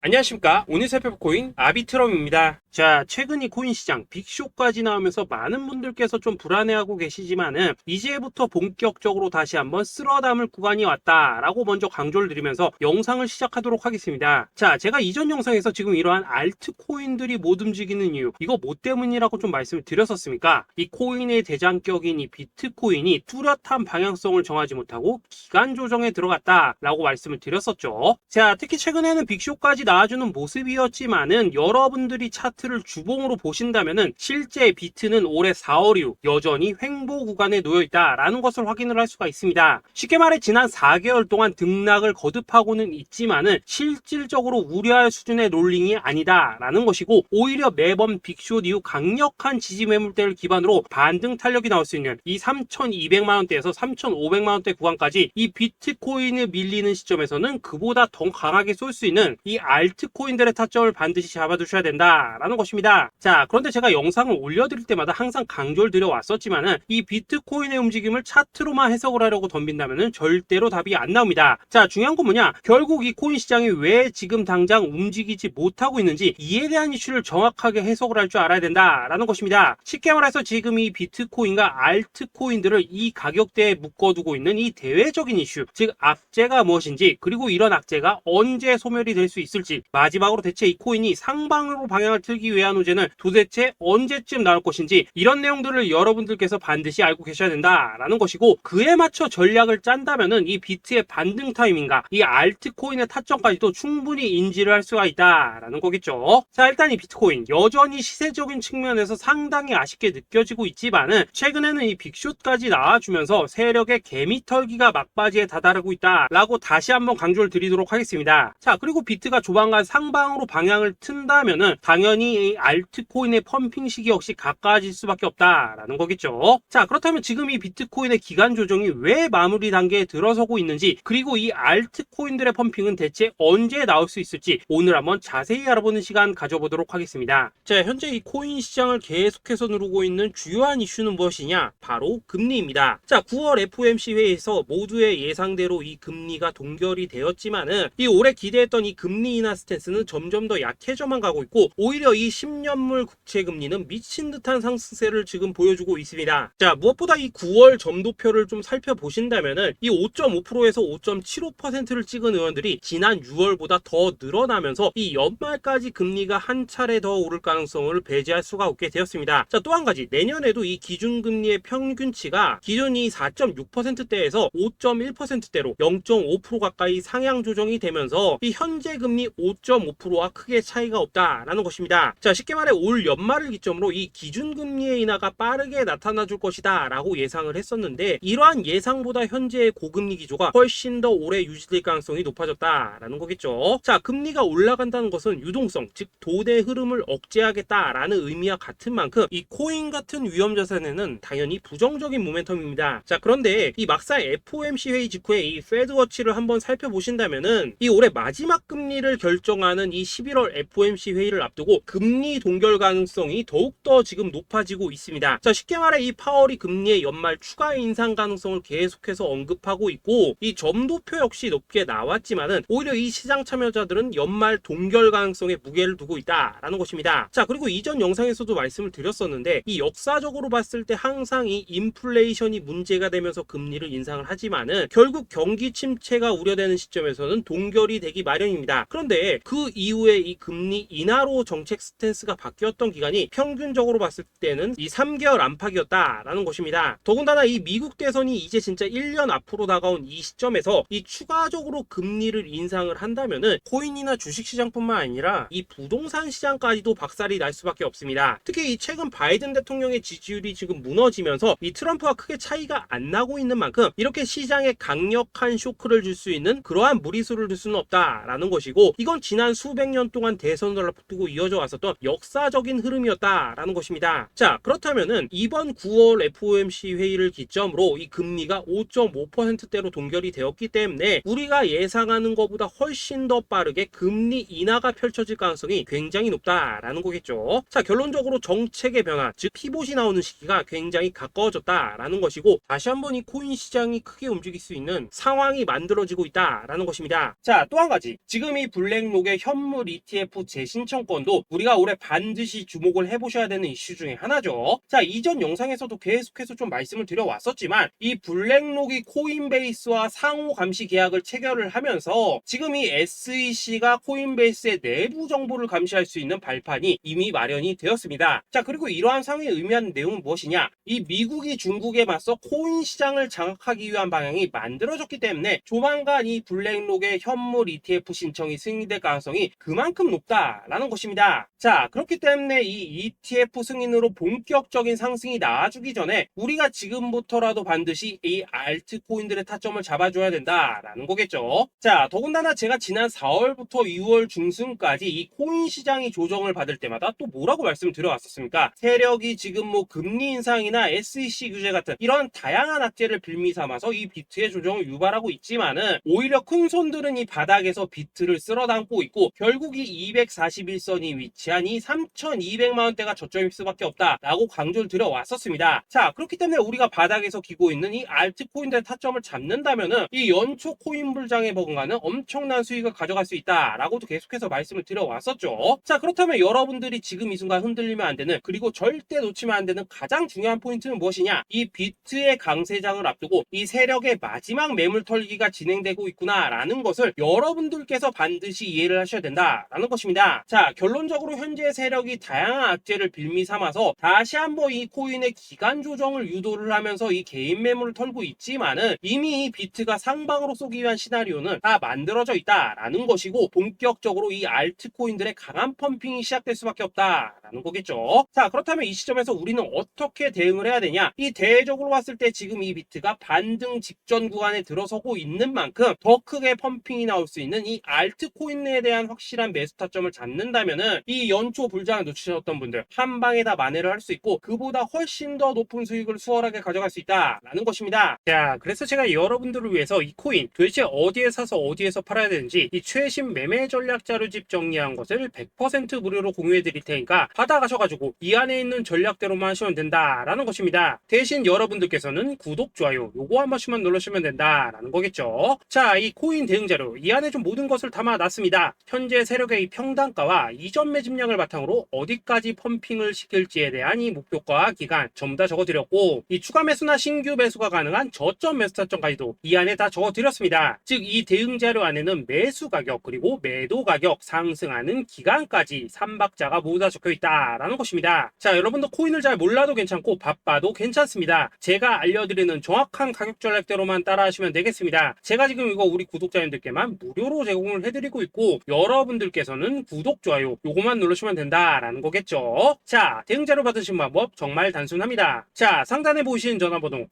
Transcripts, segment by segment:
안녕하십니까. 오늘 살펴볼 코인 아비트럼입니다. 자, 최근 이 코인 시장 빅쇼까지 나오면서 많은 분들께서 좀 불안해하고 계시지만은 이제부터 본격적으로 다시 한번 쓸어담을 구간이 왔다라고 먼저 강조를 드리면서 영상을 시작하도록 하겠습니다. 자, 제가 이전 영상에서 지금 이러한 알트코인들이 못 움직이는 이유, 이거 뭐 때문이라고 좀 말씀을 드렸었습니까? 이 코인의 대장격인 이 비트코인이 뚜렷한 방향성을 정하지 못하고 기간 조정에 들어갔다라고 말씀을 드렸었죠. 자, 특히 최근에는 빅쇼까지 나와주는 모습이었지만은 여러분들이 차트를 주봉으로 보신다면은 실제 비트는 올해 4월 이후 여전히 횡보 구간에 놓여 있다라는 것을 확인을 할 수가 있습니다. 쉽게 말해 지난 4개월 동안 등락을 거듭하고는 있지만은 실질적으로 우려할 수준의 롤링이 아니다라는 것이고, 오히려 매번 빅쇼 이후 강력한 지지 매물대를 기반으로 반등 탄력이 나올 수 있는 이 3,200만 원대에서 3,500만 원대 구간까지 이 비트코인을 밀리는 시점에서는 그보다 더 강하게 쏠 수 있는 이 알트코인들의 타점을 반드시 잡아두셔야 된다라는 것입니다. 자, 그런데 제가 영상을 올려드릴 때마다 항상 강조를 드려왔었지만은 이 비트코인의 움직임을 차트로만 해석을 하려고 덤빈다면은 절대로 답이 안 나옵니다. 자, 중요한 건 뭐냐? 결국 이 코인 시장이 왜 지금 당장 움직이지 못하고 있는지 이에 대한 이슈를 정확하게 해석을 할 줄 알아야 된다라는 것입니다. 쉽게 말해서 지금 이 비트코인과 알트코인들을 이 가격대에 묶어두고 있는 이 대외적인 이슈, 즉 악재가 무엇인지, 그리고 이런 악재가 언제 소멸이 될 수 있을지, 마지막으로 대체 이 코인이 상방으로 방향을 틀기 위한 호재는 도대체 언제쯤 나올 것인지, 이런 내용들을 여러분들께서 반드시 알고 계셔야 된다라는 것이고, 그에 맞춰 전략을 짠다면은 이 비트의 반등 타이밍과 이 알트코인의 타점까지도 충분히 인지를 할 수가 있다라는 거겠죠. 자, 일단 이 비트코인 여전히 시세적인 측면에서 상당히 아쉽게 느껴지고 있지만은 최근에는 이 빅숏까지 나와주면서 세력의 개미털기가 막바지에 다다르고 있다라고 다시 한번 강조를 드리도록 하겠습니다. 자, 그리고 비트가 조만간 상방으로 방향을 튼다면은 당연히 이 알트코인의 펌핑 시기 역시 가까워질 수밖에 없다라는 거겠죠. 자, 그렇다면 지금 이 비트코인의 기간 조정이 왜 마무리 단계에 들어서고 있는지, 그리고 이 알트코인들의 펌핑은 대체 언제 나올 수 있을지 오늘 한번 자세히 알아보는 시간 가져보도록 하겠습니다. 자, 현재 이 코인 시장을 계속해서 누르고 있는 주요한 이슈는 무엇이냐? 바로 금리입니다. 자, 9월 FOMC 회의에서 모두의 예상대로 이 금리가 동결이 되었지만은 이 올해 기대했던 이 금리 인하 스탠스는 점점 더 약해져만 가고 있고, 오히려 이 10년물 국채 금리는 미친 듯한 상승세를 지금 보여주고 있습니다. 자, 무엇보다 이 9월 점도표를 좀 살펴보신다면은 이 5.5%에서 5.75%를 찍은 의원들이 지난 6월보다 더 늘어나면서 이 연말까지 금리가 한 차례 더 오를 가능성을 배제할 수가 없게 되었습니다. 자, 또 한 가지, 내년에도 이 기준금리의 평균치가 기존이 4.6%대에서 5.1%대로 0.5% 가까이 상향 조정이 되면서 이 현재 금리 5.5%와 크게 차이가 없다라는 것입니다. 자, 쉽게 말해 올 연말을 기점으로 이 기준금리의 인하가 빠르게 나타나 줄 것이다 라고 예상을 했었는데, 이러한 예상보다 현재의 고금리 기조가 훨씬 더 오래 유지될 가능성이 높아졌다라는 거겠죠. 자, 금리가 올라간다는 것은 유동성, 즉 돈의 흐름을 억제하겠다라는 의미와 같은 만큼 이 코인 같은 위험 자산에는 당연히 부정적인 모멘텀입니다. 자, 그런데 이 막상 FOMC 회의 직후에 이 페드워치를 한번 살펴보신다면은 이 올해 마지막 금리를 결정하는 이 11월 FOMC 회의를 앞두고 금리 동결 가능성이 더욱더 지금 높아지고 있습니다. 자, 쉽게 말해 이 파월이 금리의 연말 추가 인상 가능성을 계속해서 언급하고 있고, 이 점도표 역시 높게 나왔지만은 오히려 이 시장 참여자들은 연말 동결 가능성에 무게를 두고 있다라는 것입니다. 자, 그리고 이전 영상에서도 말씀을 드렸었는데 이 역사적으로 봤을 때 항상 이 인플레이션이 문제가 되면서 금리를 인상을 하지만은 결국 경기 침체가 우려되는 시점에서는 동결이 되기 마련입니다. 그런데 그 이후에 이 금리 인하로 정책 스탠스가 바뀌었던 기간이 평균적으로 봤을 때는 이 3개월 안팎이었다라는 것입니다. 더군다나 이 미국 대선이 이제 진짜 1년 앞으로 다가온 이 시점에서 이 추가적으로 금리를 인상을 한다면은 코인이나 주식시장뿐만 아니라 이 부동산 시장까지도 박살이 날 수밖에 없습니다. 특히 이 최근 바이든 대통령의 지지율이 지금 무너지면서 이 트럼프와 크게 차이가 안 나고 있는 만큼 이렇게 시장에 강력한 쇼크를 줄 수 있는 그러한 무리수를 둘 수는 없다라는 것이고, 이건 지난 수백 년 동안 대선을 앞두고 이어져 왔었던 역사적인 흐름이었다라는 것입니다. 자, 그렇다면은 이번 9월 FOMC 회의를 기점으로 이 금리가 5.5%대로 동결이 되었기 때문에 우리가 예상하는 것보다 훨씬 더 빠르게 금리 인하가 펼쳐질 가능성이 굉장히 높다라는 거겠죠. 자, 결론적으로 정책의 변화, 즉 피봇이 나오는 시기가 굉장히 가까워졌다라는 것이고, 다시 한번 이 코인 시장이 크게 움직일 수 있는 상황이 만들어지고 있다라는 것입니다. 자, 또 한 가지, 지금 이 블랙 블랙록의 현물 ETF 재신청권도 우리가 올해 반드시 주목을 해보셔야 되는 이슈 중에 하나죠. 자, 이전 영상에서도 계속해서 좀 말씀을 드려왔었지만 이 블랙록이 코인베이스와 상호 감시 계약을 체결을 하면서 지금 이 SEC가 코인베이스의 내부 정보를 감시할 수 있는 발판이 이미 마련이 되었습니다. 자, 그리고 이러한 상황이 의미하는 내용은 무엇이냐? 이 미국이 중국에 맞서 코인 시장을 장악하기 위한 방향이 만들어졌기 때문에 조만간 이 블랙록의 현물 ETF 신청이 승인될 가능성이 그만큼 높다라는 것입니다. 자, 그렇기 때문에 이 ETF 승인으로 본격적인 상승이 나와주기 전에 우리가 지금부터라도 반드시 이 알트코인들의 타점을 잡아줘야 된다라는 거겠죠. 자, 더군다나 제가 지난 4월부터 6월 중순까지 이 코인 시장이 조정을 받을 때마다 또 뭐라고 말씀드려왔었습니까? 세력이 지금 뭐 금리 인상이나 SEC 규제 같은 이런 다양한 악재를 빌미 삼아서 이 비트의 조정을 유발하고 있지만은 오히려 큰 손들은 이 바닥에서 비트를 쓸어담고 있고 결국 이 241선이 위치한 이 3,200만 원대가 저점일 수밖에 없다라고 강조를 드려왔었습니다. 자, 그렇기 때문에 우리가 바닥에서 기고 있는 이 알트코인들의 타점을 잡는다면은 이 연초 코인 불장에 버금가는 엄청난 수익을 가져갈 수 있다라고도 계속해서 말씀을 드려왔었죠. 자, 그렇다면 여러분들이 지금 이 순간 흔들리면 안 되는, 그리고 절대 놓치면 안 되는 가장 중요한 포인트는 무엇이냐? 이 비트의 강세장을 앞두고 이 세력의 마지막 매물 털기가 진행되고 있구나라는 것을 여러분들께서 반드시 이해를 하셔야 된다라는 것입니다. 자, 결론적으로 현재 세력이 다양한 악재를 빌미 삼아서 다시 한번 이 코인의 기간 조정을 유도를 하면서 이 개인 매물을 털고 있지만은 이미 이 비트가 상방으로 쏘기 위한 시나리오는 다 만들어져 있다라는 것이고 본격적으로 이 알트코인들의 강한 펌핑이 시작될 수밖에 없다라는 거겠죠. 자, 그렇다면 이 시점에서 우리는 어떻게 대응을 해야 되냐? 이 대외적으로 봤을 때 지금 이 비트가 반등 직전 구간에 들어서고 있는 만큼 더 크게 펌핑이 나올 수 있는 이 알트코인에 대한 확실한 매수 타점을 잡는다면은 이 연초 불장을 놓치셨던 분들 한 방에 다 만회를 할 수 있고 그보다 훨씬 더 높은 수익을 수월하게 가져갈 수 있다라는 것입니다. 자, 그래서 제가 여러분들을 위해서 이 코인 도대체 어디에 사서 어디에서 팔아야 되는지 이 최신 매매 전략 자료집 정리한 것을 100% 무료로 공유해 드릴 테니까 받아가셔가지고 이 안에 있는 전략대로만 하시면 된다라는 것입니다. 대신 여러분들께서는 구독, 좋아요 요거 한 번씩만 눌러주시면 된다라는 거겠죠. 자, 이 코인 대응 자료 이 안에 좀 모든 것을 담아놨습니다. 현재 세력의 이 평단가와 이전 매집량을 바탕으로 어디까지 펌핑을 시킬지에 대한 이 목표가 기간 전부 다 적어드렸고 이 추가 매수나 신규 매수가 가능한 저점 매수 타점까지도 이 안에 다 적어드렸습니다. 즉 이 대응 자료 안에는 매수 가격 그리고 매도 가격 상승하는 기간까지 3박자가 모두 다 적혀 있다라는 것입니다. 자, 여러분도 코인을 잘 몰라도 괜찮고 바빠도 괜찮습니다. 제가 알려드리는 정확한 가격 전략대로만 따라하시면 되겠습니다. 제가 지금 이거 우리 구독자님들께만 무료로 제공을 해드리고 있고 여러분들께서는 구독, 좋아요 요거만 누르시면 된다라는 거겠죠. 자, 대응 자료 받으신 방법 정말 단순합니다. 자, 상단에 보이시는 전화번호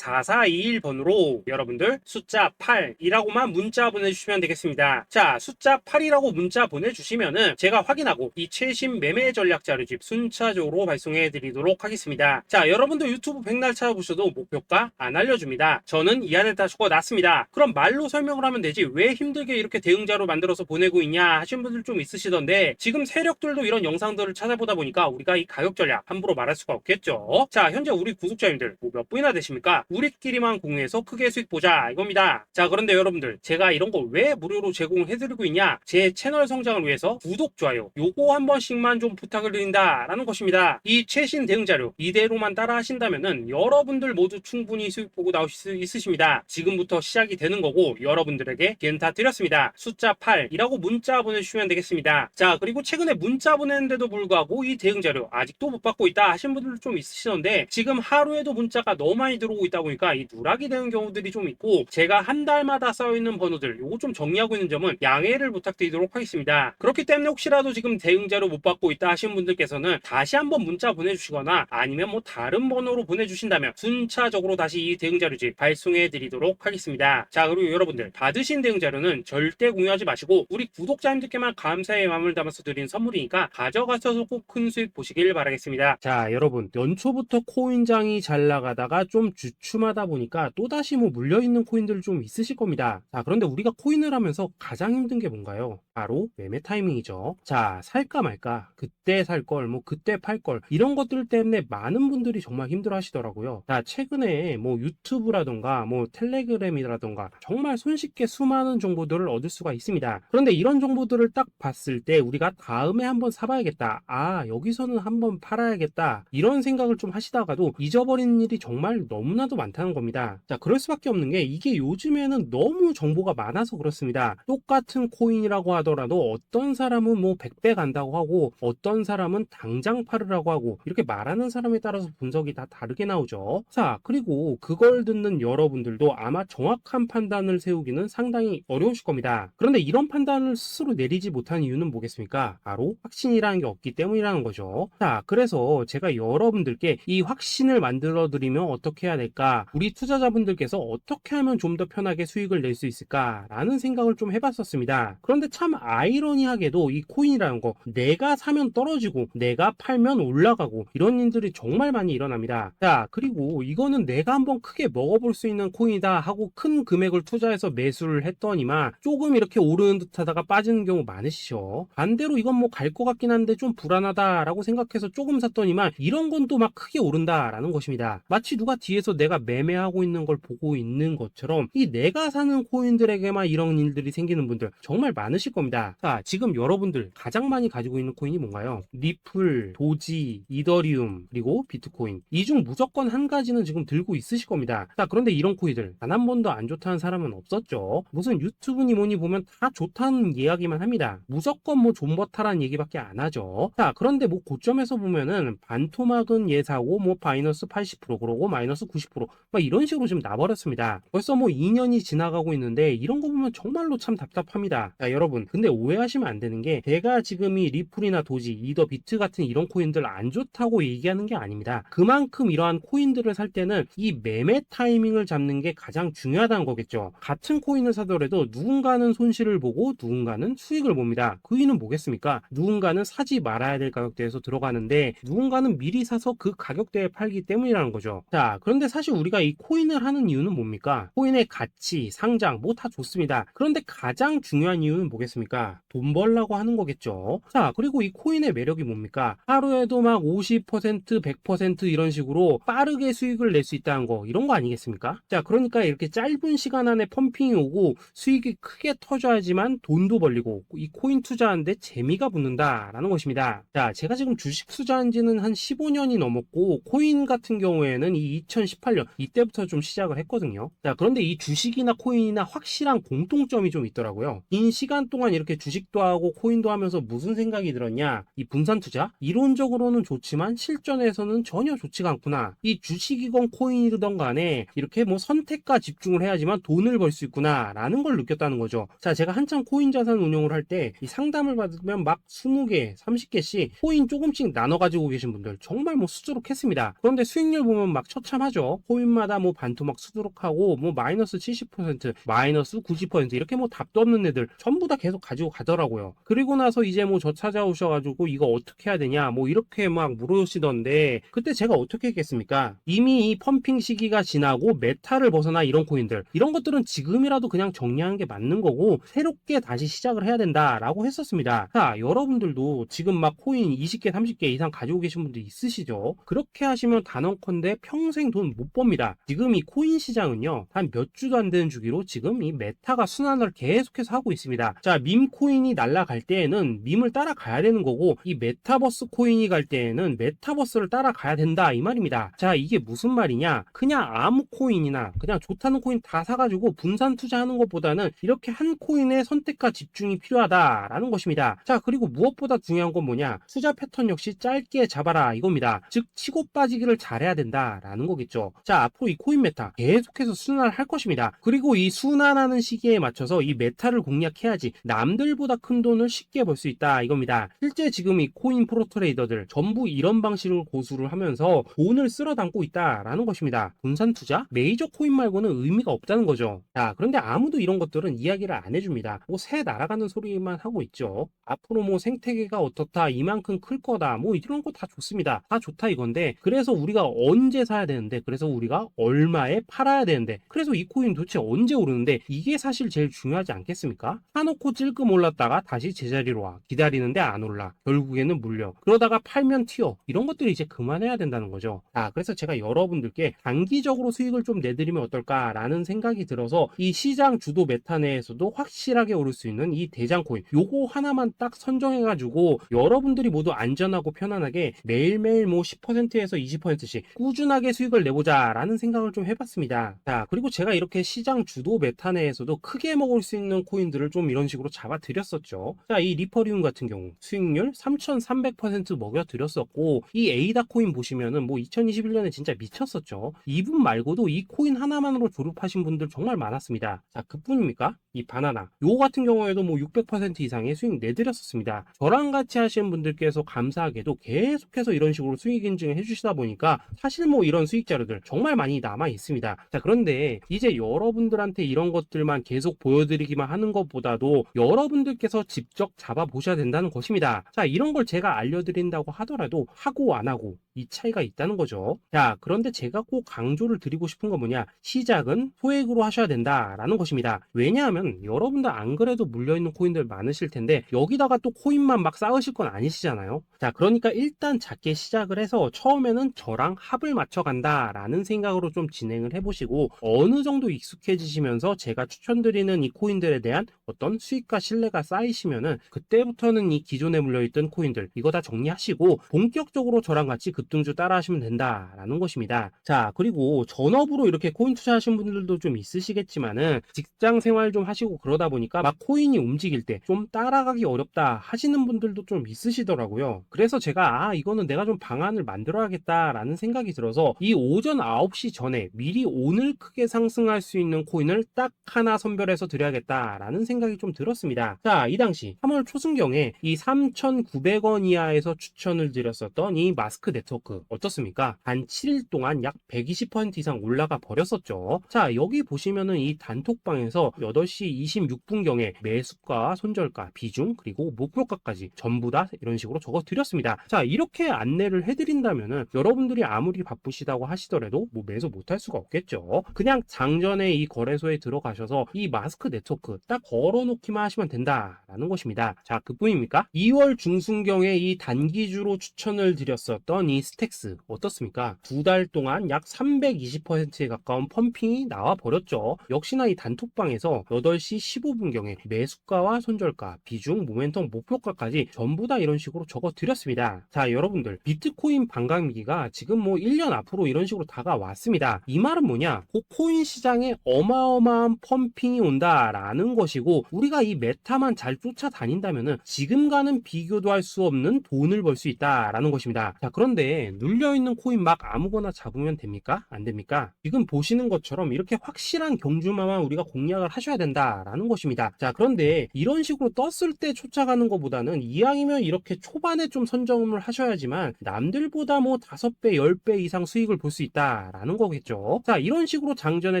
010-2529-4421번으로 여러분들 숫자 8이라고만 문자 보내주시면 되겠습니다. 자, 숫자 8이라고 문자 보내주시면은 제가 확인하고 이 최신 매매 전략 자료집 순차적으로 발송해 드리도록 하겠습니다. 자, 여러분들 유튜브 백날 찾아보셔도 목표가 안 알려줍니다. 저는 이 안에 다 적어놨습니다. 그럼 말로 설명을 하면 되지 왜 힘들게 이렇게 대응 자료 만들어서 보내고 있냐 하신 분들 좀 있으시던데 지금 세력들도 이런 영상들을 찾아보다 보니까 우리가 이 가격 전략 함부로 말할 수가 없겠죠. 자, 현재 우리 구독자님들 뭐 몇 분이나 되십니까? 우리끼리만 공유해서 크게 수익 보자 이겁니다. 자, 그런데 여러분들 제가 이런 거 왜 무료로 제공을 해드리고 있냐? 제 채널 성장을 위해서 구독, 좋아요 요거 한 번씩만 좀 부탁을 드린다라는 것입니다. 이 최신 대응 자료 이대로만 따라 하신다면은 여러분들 모두 충분히 수익 보고 나오실 수 있으십니다. 지금부터 시작이 되는 거고 여러분들에게 기회는 다 드렸습니다. 숫자 8이라고 문자 보내주시면 되겠습니다. 자, 그리고 최근에 문자 보냈는데도 불구하고 이 대응 자료 아직도 못 받고 있다 하신 분들 좀 있으시던데 지금 하루에도 문자가 너무 많이 들어오고 있다 보니까 이 누락이 되는 경우들이 좀 있고 제가 한 달마다 쌓여있는 번호들 요거 좀 정리하고 있는 점은 양해를 부탁드리도록 하겠습니다. 그렇기 때문에 혹시라도 지금 대응 자료 못 받고 있다 하신 분들께서는 다시 한번 문자 보내주시거나 아니면 뭐 다른 번호로 보내주신다면 순차적으로 다시 이 대응 자료집 발송해 드리도록 하겠습니다. 자, 그리고 여러분들 받으신 대응 자료는 절대 공유하지 마시고 우리 구독자님들께만 감사의 마음을 담아서 드린 선물이니까 가져가셔서 꼭 큰 수익 보시길 바라겠습니다. 자, 여러분 연초부터 코인장이 잘 나가다가 좀 주춤하다 보니까 또다시 뭐 물려있는 코인들 좀 있으실 겁니다. 자, 그런데 우리가 코인을 하면서 가장 힘든 게 뭔가요? 바로 매매 타이밍이죠. 자, 살까 말까 그때 살 걸 뭐 그때 팔 걸 이런 것들 때문에 많은 분들이 정말 힘들어 하시더라고요. 자, 최근에 뭐 유튜브라던가 뭐 텔레그램이라던가 정말 손쉽게 수많은 정보들을 정보들을 얻을 수가 있습니다. 그런데 이런 정보들을 딱 봤을 때 우리가 다음에 한번 사봐야겠다, 여기서는 한번 팔아야겠다, 이런 생각을 좀 하시다가도 잊어버리는 일이 정말 너무나도 많다는 겁니다. 자, 그럴 수밖에 없는 게 이게 요즘에는 너무 정보가 많아서 그렇습니다. 똑같은 코인이라고 하더라도 어떤 사람은 뭐 100배 간다고 하고 어떤 사람은 당장 팔으라고 하고 이렇게 말하는 사람에 따라서 분석이 다 다르게 나오죠. 자, 그리고 그걸 듣는 여러분들도 아마 정확한 판단을 세우기는 상당히 어려우실 겁니다. 그런데 이런 판단을 스스로 내리지 못한 이유는 뭐겠습니까? 바로 확신이라는 게 없기 때문이라는 거죠. 자, 그래서 제가 여러분들께 이 확신을 만들어 드리면 어떻게 해야 될까? 우리 투자자분들께서 어떻게 하면 좀 더 편하게 수익을 낼 수 있을까라는 생각을 좀 해봤었습니다. 그런데 참 아이러니하게도 이 코인이라는 거, 내가 사면 떨어지고 내가 팔면 올라가고 이런 일들이 정말 많이 일어납니다. 자, 그리고 이거는 내가 한번 크게 먹어볼 수 있는 코인이다 하고 큰 금액을 투자해서 매수를 했더니만 조금 이렇게 오르는 듯 하다가 빠지는 경우 많으시죠. 반대로 이건 뭐 갈 것 같긴 한데 좀 불안하다라고 생각해서 조금 샀더니만 이런 건 또 막 크게 오른다라는 것입니다. 마치 누가 뒤에서 내가 매매하고 있는 걸 보고 있는 것처럼 이 내가 사는 코인들에게만 이런 일들이 생기는 분들 정말 많으실 겁니다. 자, 지금 여러분들 가장 많이 가지고 있는 코인이 뭔가요? 리플, 도지, 이더리움, 그리고 비트코인. 이 중 무조건 한 가지는 지금 들고 있으실 겁니다. 자, 그런데 이런 코인들 단 한 번도 안 좋다는 사람은 없었죠. 무슨 유튜브니 뭐니 보면 다 좋다는 이야기만 합니다. 무조건 뭐 존버타라는 얘기밖에 안 하죠. 자, 그런데 뭐 고점에서 보면은 반토막은 예사고 뭐 마이너스 80% 그러고 마이너스 90% 막 이런 식으로 지금 나버렸습니다. 벌써 뭐 2년이 지나가고 있는데 이런 거 보면 정말로 참 답답합니다. 자, 여러분, 근데 오해하시면 안 되는 게 제가 지금 이 리플이나 도지, 이더, 비트 같은 이런 코인들 안 좋다고 얘기하는 게 아닙니다. 그만큼 이러한 코인들을 살 때는 이 매매 타이밍을 잡는 게 가장 중요하다는 거겠죠. 같은 코인을 사더라도 누군가는 손실을 보고 누군가는 수익을 봅니다. 그 이유는 뭐겠습니까? 누군가는 사지 말아야 될 가격대에서 들어가는데 누군가는 미리 사서 그 가격대에 팔기 때문이라는 거죠. 자, 그런데 사실 우리가 이 코인을 하는 이유는 뭡니까? 코인의 가치, 상장 뭐 다 좋습니다. 그런데 가장 중요한 이유는 뭐겠습니까? 돈 벌라고 하는 거겠죠. 자, 그리고 이 코인의 매력이 뭡니까? 하루에도 막 50%, 100% 이런 식으로 빠르게 수익을 낼 수 있다는 거, 이런 거 아니겠습니까? 자, 그러니까 이렇게 짧은 시간 안에 펌핑이 오고 수익이 크게 터져야지만 돈도 벌리고 이 코인 투자하는데 재미가 붙는다라는 것입니다. 자, 제가 지금 주식 투자한 지는 한 15년이 넘었고 코인 같은 경우에는 이 2018년 이때부터 좀 시작을 했거든요. 자, 그런데 이 주식이나 코인이나 확실한 공통점이 좀 있더라고요. 긴 시간 동안 이렇게 주식도 하고 코인도 하면서 무슨 생각이 들었냐? 이 분산 투자? 이론적으로는 좋지만 실전에서는 전혀 좋지가 않구나. 이 주식이건 코인이든 간에 이렇게 뭐 선택과 집중을 해야지만 돈을 벌 수 있구나 라는 걸 느꼈다는 거죠. 자, 제가 한창 코인 자산 운용을 할 때 이 상담을 받으면 막 20개, 30개씩 코인 조금씩 나눠 가지고 계신 분들 정말 뭐 수두룩했습니다. 그런데 수익률 보면 막 처참하죠. 코인마다 뭐 반토막 수두룩하고 뭐 마이너스 70%, 마이너스 90% 이렇게 뭐 답도 없는 애들 전부 다 계속 가지고 가더라고요. 그리고 나서 이제 뭐 저 찾아오셔가지고 이거 어떻게 해야 되냐 뭐 이렇게 막 물으시던데 그때 제가 어떻게 했겠습니까? 이미 이 펌핑 시기가 지나고 메타를 벗어나 이런 코인들 이런 것들은 지금이라도 그냥 정리하는 게 맞는 거고 새롭게 다시 시작을 해야 된다라고 했었습니다. 자, 여러분들도 지금 막 코인 20개, 30개 이상 가지고 계신 분들 있으시죠? 그렇게 하시면 단언컨대 평생 돈 못 법니다. 지금 이 코인 시장은요 한 몇 주도 안 되는 주기로 지금 이 메타가 순환을 계속해서 하고 있습니다. 자, 밈 코인이 날아갈 때에는 밈을 따라가야 되는 거고 이 메타버스 코인이 갈 때에는 메타버스를 따라가야 된다 이 말입니다. 자, 이게 무슨 말이냐? 그냥 아무 코인이나 그냥 좋다는 코인 다 사가지고 분산 투자하는 것보다는 이렇게 한 코인의 선택과 집중이 필요하다라는 것입니다. 자, 그리고 무엇보다 중요한 건 뭐냐? 투자 패턴 역시 짧게 잡아라 이겁니다. 즉 치고 빠지기를 잘해야 된다라는 거겠죠. 자, 앞으로 이 코인 메타 계속해서 순환을 할 것입니다. 그리고 이 순환하는 시기에 맞춰서 이 메타를 공략해야지 남들보다 큰 돈을 쉽게 벌 수 있다 이겁니다. 실제 지금 이 코인 프로 트레이더들 전부 이런 방식을 고수를 하면서 돈을 쓸어 담고 있다라는 것입니다. 분산 투자? 메이저 코인 말고는 의미가 없다는 거죠. 자, 그런데 아무도 이런 것들은 이야기를 안 해줍니다. 뭐 새 날아가는 소리만 하고 있죠. 앞으로 뭐 생태계가 어떻다, 이만큼 클 거다, 뭐 이런 거 다 좋습니다. 다 좋다 이건데 그래서 우리가 언제 사야 되는데 그래서 우리가 얼마에 팔아야 되는데 그래서 이 코인 도대체 언제 오르는데 이게 사실 제일 중요하지 않겠습니까? 사놓고 찔끔 올랐다가 다시 제자리로 와 기다리는데 안 올라 결국에는 물려 그러다가 팔면 튀어 이런 것들이 이제 그만해야 된다는 거죠. 그래서 제가 여러분들께 단기적으로 수익을 좀 내드리면 어떨까라는 생각이 들어서 이 시장 주도 메타 내에서도 확실하게 오를 수 있는 이 대장 코인, 요거 하나만 딱 선정해가지고 여러분들이 모두 안전하고 편안하게 매일매일 뭐 10%에서 20%씩 꾸준하게 수익을 내보자 라는 생각을 좀 해봤습니다. 자, 그리고 제가 이렇게 시장 주도 메타 내에서도 크게 먹을 수 있는 코인들을 좀 이런 식으로 잡아드렸었죠. 자, 이 리퍼리움 같은 경우 수익률 3300% 먹여드렸었고, 이 에이다 코인 보시면은 뭐 2021년에 진짜 미쳤었죠. 이분 말고도 이 코인 하나만으로 졸업하신 분들 정말 많았습니다. 자, 그뿐입니까? 이 바나나 요거 같은 경우에도 뭐 600% 이상의 수익 내드렸었습니다. 저랑 같이 하시는 분들께서 감사하게도 계속해서 이런 식으로 수익 인증을 해주시다 보니까 사실 뭐 이런 수익 자료들 정말 많이 남아 있습니다. 자, 그런데 이제 여러분들한테 이런 것들만 계속 보여드리기만 하는 것보다도 여러분들께서 직접 잡아보셔야 된다는 것입니다. 자, 이런 걸 제가 알려드린다고 하더라도 하고 안 하고 이 차이가 있다는 거죠. 자, 그런데 제가 꼭 강조를 드리고 싶은 건 뭐냐, 시작은 소액으로 하셔야 된다라는 것입니다. 왜냐하면 여러분들 안 그래도 물려있는 코인들 많으실 텐데 여기다가 또 코인만 막 쌓으실 건 아니시잖아요. 자, 그러니까 일단 작게 시작을 해서 처음에는 저랑 합을 맞춰 간다라는 생각으로 좀 진행을 해보시고, 어느 정도 익숙해지시면서 제가 추천드리는 이 코인들에 대한 어떤 수익과 신뢰가 쌓이시면은 그때부터는 이 기존에 물려있던 코인들 이거 다 정리하시고 본격적으로 저랑 같이 급등주 따라 하시면 된다라는 것입니다. 자, 그리고 전업으로 이렇게 코인 투자하시는 분들도 좀 있으시겠지만은 직장 생활 좀 하시고 그러다 보니까 막 코인이 움직일 때 좀 따라가기 어렵다 하시는 분들도 좀 있으시더라고요. 그래서 제가 이거는 내가 좀 방안을 만들어야겠다라는 생각이 들어서 이 오전 9시 전에 미리 오늘 크게 상승할 수 있는 코인을 딱 하나 선별해서 드려야겠다라는 생각이 좀 들었습니다. 자, 이 당시 3월 초순경에 이 3,900원 이하에서 추천을 드렸었던 이 마스크 네트워크 어떻습니까? 단 7일 동안 약 120% 이상 올라가 버렸었죠. 자, 여기 보시면은 이 단톡방에서 8시 26분경에 매수가, 손절가, 비중, 그리고 목표가까지 전부 다 이런 식으로 적어 드렸습니다. 자, 이렇게 안내를 해드린다면은 여러분들이 아무리 바쁘시다고 하시더라도 뭐 매수 못할 수가 없겠죠. 그냥 장전에 이 거래소에 들어가셔서 이 마스크 네트워크 딱 걸어놓기만 하시면 된다라는 것입니다. 자, 그뿐입니까? 2월 중순경에 이 단기주로 추천을 드렸었던 이 스택스 어떻습니까? 2달 동안 약 320%에 가까운 펌핑이 나와 버렸죠. 역시나 이 단톡방에서 8시 15분경에 매수가와 손절가, 비중, 모멘텀, 목표가까지 전부 다 이런 식으로 적어 드렸습니다. 자, 여러분들 비트코인 반감기가 지금 뭐 1년 앞으로 이런 식으로 다가왔습니다. 이 말은 뭐냐? 코인 시장에 어마어마한 펌핑이 온다라는 것이고, 우리가 이 메타만 잘 쫓아다닌다면은 지금과는 비교도 할 수 없는 돈을 벌 수 있다라는 것입니다. 자, 그런데 눌려있는 코인 막 아무거나 잡으면 됩니까? 안 됩니까? 지금 보시는 것처럼 이렇게 확실한 경주마만 우리가 공략을 하셔야 된다라는 것입니다. 자, 그런데 이런 식으로 떴을 때 쫓아가는 것보다는 이왕이면 이렇게 초반에 좀 선점을 하셔야지만 남들보다 뭐 5배, 10배 이상 수익을 볼 수 있다라는 거겠죠. 자, 이런 식으로 장전에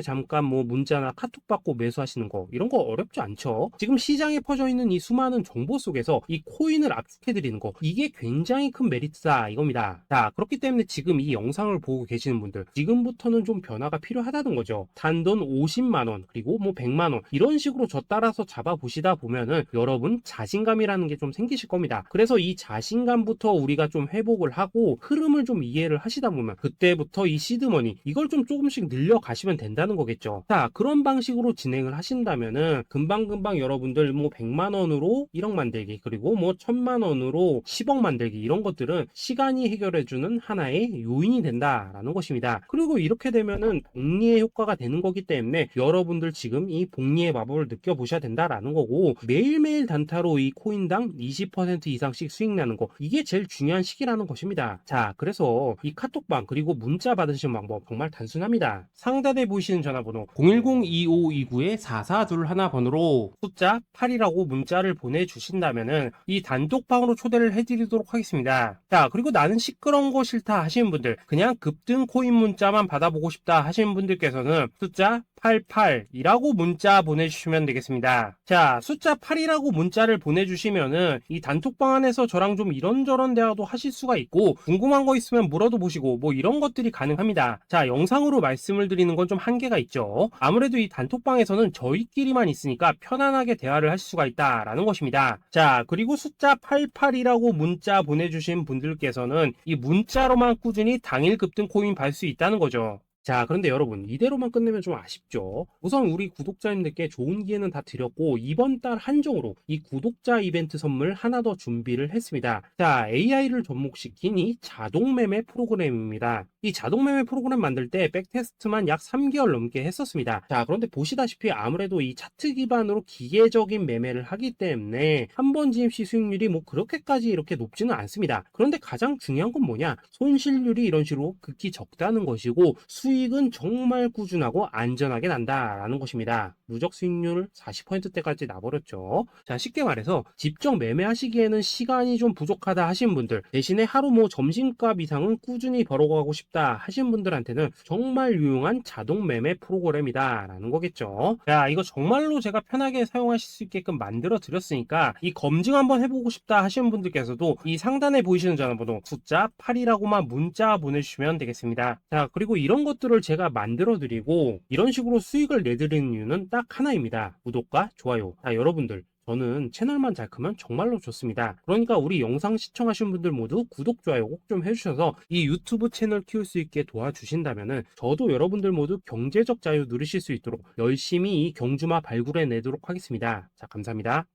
잠깐 뭐 문자나 카톡 받고 매수하시는 거 이런 거 어렵지 않죠. 지금 시장에 퍼져 있는 이 수많은 정보 속에서 이 코인을 압축해 드리는 거, 이게 굉장히 큰 메리트다 이겁니다. 자, 그렇기 때문에 지금 이 영상을 보고 계시는 분들 지금부터는 좀 변화가 필요하다는 거죠. 단돈 50만원 그리고 뭐 100만원 이런 식으로 저 따라서 잡아보시다 보면은 여러분 자신감이라는 게 좀 생기실 겁니다. 그래서 이 자신감부터 우리가 좀 회복을 하고 흐름을 좀 이해를 하시다 보면 그때부터 이 시드머니 이걸 좀 조금씩 늘려가시면 된다는 거겠죠. 자, 그런 방식으로 진행을 하신다면은 금방금방 여러분들 뭐 100만원으로 1억 만들기 그리고 뭐 1000만원으로 10억 만들기 이런 것들은 시간이 해결해주는 하나의 요인이 된다라는 것입니다. 그리고 이렇게 되면은 복리의 효과가 되는 거기 때문에 여러분들 지금 이 복리의 마법을 느껴보셔야 된다라는 거고, 매일매일 단타로 이 코인당 20% 이상씩 수익 나는 거, 이게 제일 중요한 시기라는 것입니다. 자, 그래서 이 카톡방 그리고 문자 받으시는 방법 정말 단순합니다. 상단에 보이시는 전화번호 010-2529-4421 번호로 숫자 8이라고 문자를 보내주신다면은 이 단톡방으로 초대를 해드리도록 하겠습니다. 자, 그리고 나는 시끄러운 거 싫다 하시는 분들, 그냥 급등 코인 문자만 받아보고 싶다 하시는 분들께서는 숫자 88이라고 문자 보내주시면 되겠습니다. 자, 숫자 8이라고 문자를 보내주시면은 이 단톡방 안에서 저랑 좀 이런저런 대화도 하실 수가 있고, 궁금한 거 있으면 물어도 보시고 뭐 이런 것들이 가능합니다. 자, 영상으로 말씀을 드리는 건 좀 한계가 있죠. 아무래도 이 단톡방에서는 저희끼리만 있으니까 편안하게 대화를 할 수가 있다라는 것입니다. 자, 그리고 숫자 88이라고 문자 보내주신 분들께서는 이 문자로만 꾸준히 당일 급등 코인 받을 수 있다는 거죠. 자, 그런데 여러분, 이대로만 끝내면 좀 아쉽죠? 우선 우리 구독자님들께 좋은 기회는 다 드렸고, 이번 달 한정으로 이 구독자 이벤트 선물 하나 더 준비를 했습니다. 자, AI를 접목시킨 이 자동매매 프로그램입니다. 이 자동매매 프로그램 만들 때 백테스트만 약 3개월 넘게 했었습니다. 자, 그런데 보시다시피 아무래도 이 차트 기반으로 기계적인 매매를 하기 때문에 한 번 진입 시 수익률이 뭐 그렇게까지 이렇게 높지는 않습니다. 그런데 가장 중요한 건 뭐냐? 손실률이 이런 식으로 극히 적다는 것이고, 수익은 정말 꾸준하고 안전하게 난다라는 것입니다. 누적 수익률 40%대까지 나버렸죠. 자, 쉽게 말해서 직접 매매하시기에는 시간이 좀 부족하다 하신 분들, 대신에 하루 뭐 점심값 이상은 꾸준히 벌어가고 싶다 하신 분들한테는 정말 유용한 자동 매매 프로그램이다라는 거겠죠. 자, 이거 정말로 제가 편하게 사용하실 수 있게끔 만들어 드렸으니까 이 검증 한번 해보고 싶다 하시는 분들께서도 이 상단에 보이시는 전화번호 숫자 8이라고만 문자 보내주시면 되겠습니다. 자, 그리고 이런 것들을 제가 만들어 드리고 이런 식으로 수익을 내드리는 이유는 딱 하나입니다. 구독과 좋아요. 자, 여러분들, 저는 채널만 잘 크면 정말로 좋습니다. 그러니까 우리 영상 시청하신 분들 모두 구독, 좋아요 꼭 좀 해주셔서 이 유튜브 채널 키울 수 있게 도와주신다면은 저도 여러분들 모두 경제적 자유 누리실 수 있도록 열심히 이 경주마 발굴해 내도록 하겠습니다. 자, 감사합니다.